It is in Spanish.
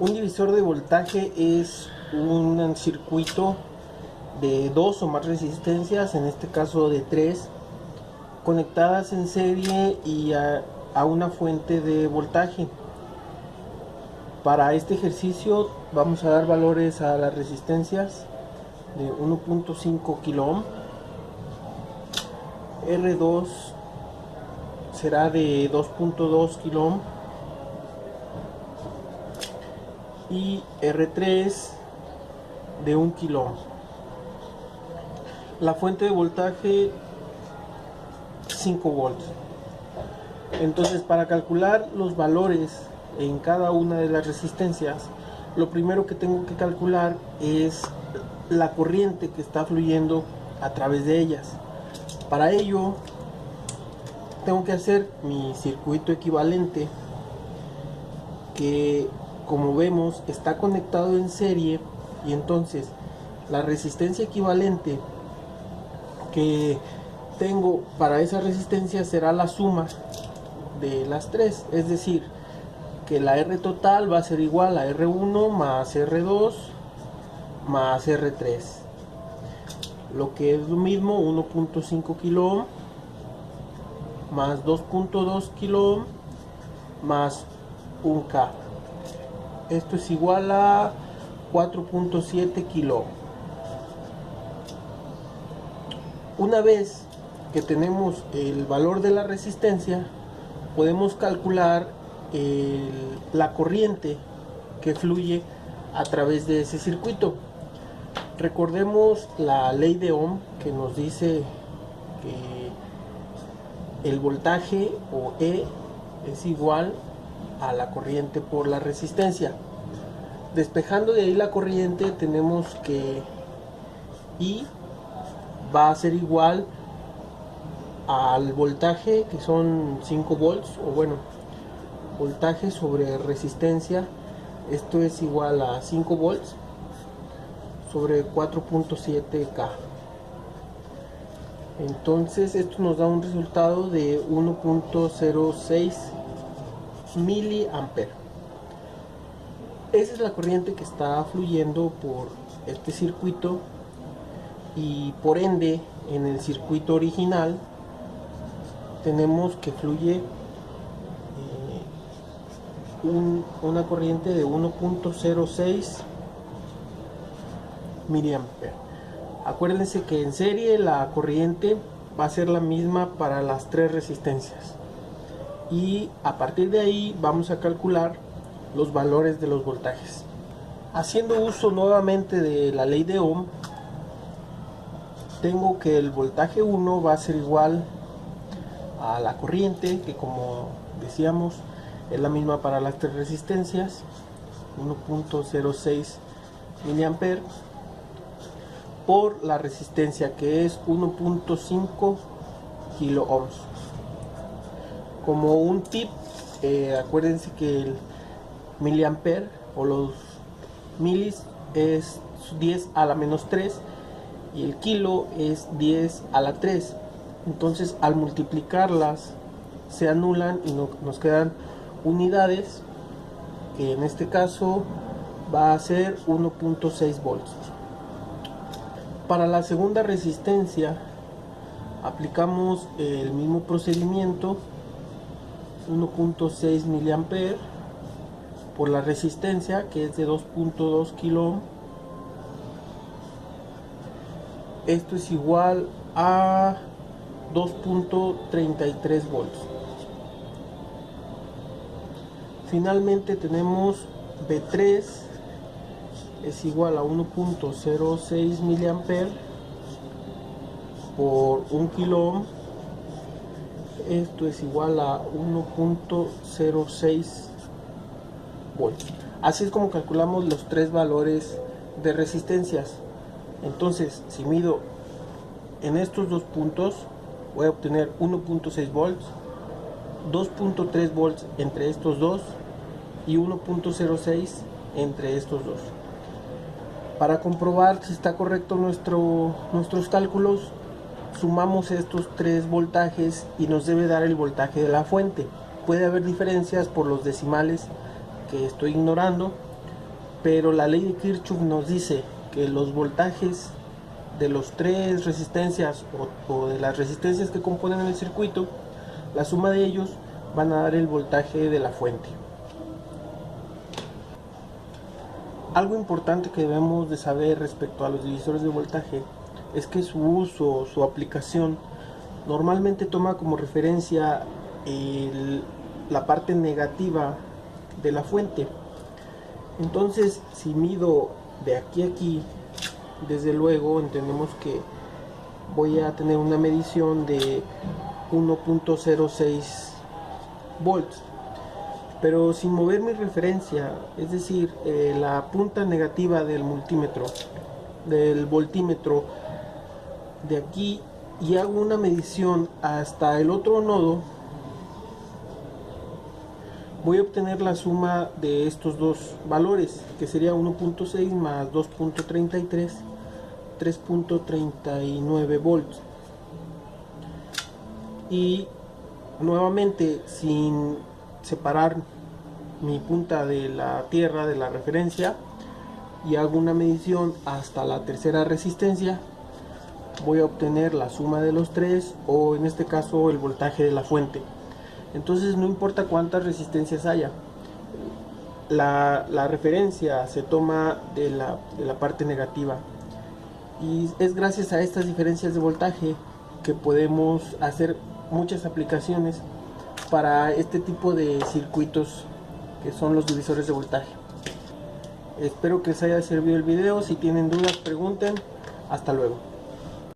Un divisor de voltaje es un circuito de dos o más resistencias, en este caso de tres, conectadas en serie y a una fuente de voltaje. Para este ejercicio vamos a dar valores a las resistencias de 1.5 kilo ohm. R2 será de 2.2 kilo ohm y R3 de 1 kilo ohm. La fuente de voltaje 5 volts. Entonces, para calcular los valores en cada una de las resistencias, lo primero que tengo que calcular es la corriente que está fluyendo a través de ellas. Para ello tengo que hacer mi circuito equivalente, que como vemos está conectado en serie, y entonces la resistencia equivalente que tengo para esa resistencia será la suma de las tres, es decir, que la R total va a ser igual a R1 más R2 más R3, lo que es lo mismo 1.5 kilo ohm más 2.2 kilo ohm más 1K. Esto es igual a 4.7 kilo ohm. Una vez que tenemos el valor de la resistencia, podemos calcular la corriente que fluye a través de ese circuito. Recordemos la ley de Ohm, que nos dice que el voltaje o E es igual a la corriente por la resistencia. Despejando de ahí la corriente, tenemos que I va a ser igual al voltaje, que son 5 volts, o bueno, voltaje sobre resistencia. Esto es igual a 5 volts sobre 4.7K. Entonces esto nos da un resultado de 1.06 miliamperes. Esa es la corriente que está fluyendo por este circuito, y por ende en el circuito original tenemos que fluye una corriente de 1.06 miliamperes. Acuérdense que en serie la corriente va a ser la misma para las tres resistencias, y a partir de ahí vamos a calcular los valores de los voltajes. Haciendo uso nuevamente de la ley de Ohm, tengo que el voltaje 1 va a ser igual a la corriente, que como decíamos es la misma para las tres resistencias, 1.06 miliamperes, por la resistencia, que es 1.5 kilo ohms. Como un tip, acuérdense que el miliamper o los milis es 10 a la menos 3 y el kilo es 10 a la 3. Entonces al multiplicarlas se anulan y nos quedan unidades, que en este caso va a ser 1.6 volts. Para la segunda resistencia aplicamos el mismo procedimiento, 1.6 miliamperes por la resistencia, que es de 2.2 kilo ohm. Esto es igual a 2.33 volts. Finalmente tenemos B3 es igual a 1.06 miliamperes por 1 kilo ohm. Esto es igual a 1.06 volts. Así es como calculamos los tres valores de resistencias. Entonces, si mido en estos dos puntos, voy a obtener 1.6 volts, 2.3 volts entre estos dos y 1.06 entre estos dos. Para comprobar si está correcto nuestros cálculos, sumamos estos tres voltajes y nos debe dar el voltaje de la fuente. Puede haber diferencias por los decimales que estoy ignorando, pero la ley de Kirchhoff nos dice que los voltajes de los tres resistencias o de las resistencias que componen el circuito, la suma de ellos van a dar el voltaje de la fuente. Algo importante que debemos de saber respecto a los divisores de voltaje es que su uso, su aplicación, normalmente toma como referencia la parte negativa de la fuente. Entonces, si mido de aquí a aquí, desde luego entendemos que voy a tener una medición de 1.06 volts, pero sin mover mi referencia, es decir, la punta negativa del multímetro, del voltímetro, de aquí, y hago una medición hasta el otro nodo, voy a obtener la suma de estos dos valores, que sería 1.6 más 2.33, 3.39 volts. Y nuevamente, sin separar mi punta de la tierra, de la referencia, y hago una medición hasta la tercera resistencia, voy a obtener la suma de los tres, o en este caso el voltaje de la fuente. Entonces no importa cuántas resistencias haya, la referencia se toma de la parte negativa, y es gracias a estas diferencias de voltaje que podemos hacer muchas aplicaciones para este tipo de circuitos que son los divisores de voltaje. Espero que les haya servido el video. Si tienen dudas, pregunten. Hasta luego.